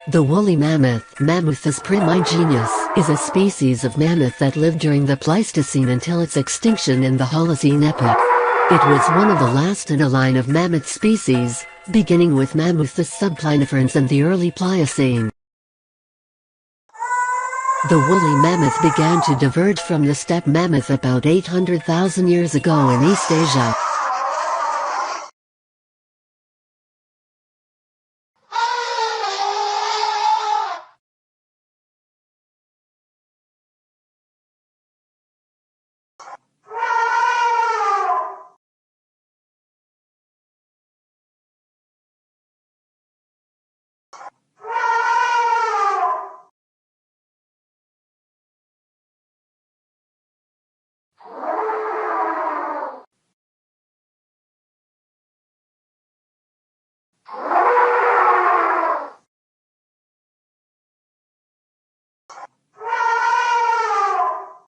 The woolly mammoth, Mammuthus primigenius, is a species of mammoth that lived during the Pleistocene until its extinction in the Holocene epoch. It was one of the last in a line of mammoth species, beginning with Mammuthus subplanifrons and the early Pliocene. The woolly mammoth began to diverge from the steppe mammoth about 800,000 years ago in East Asia.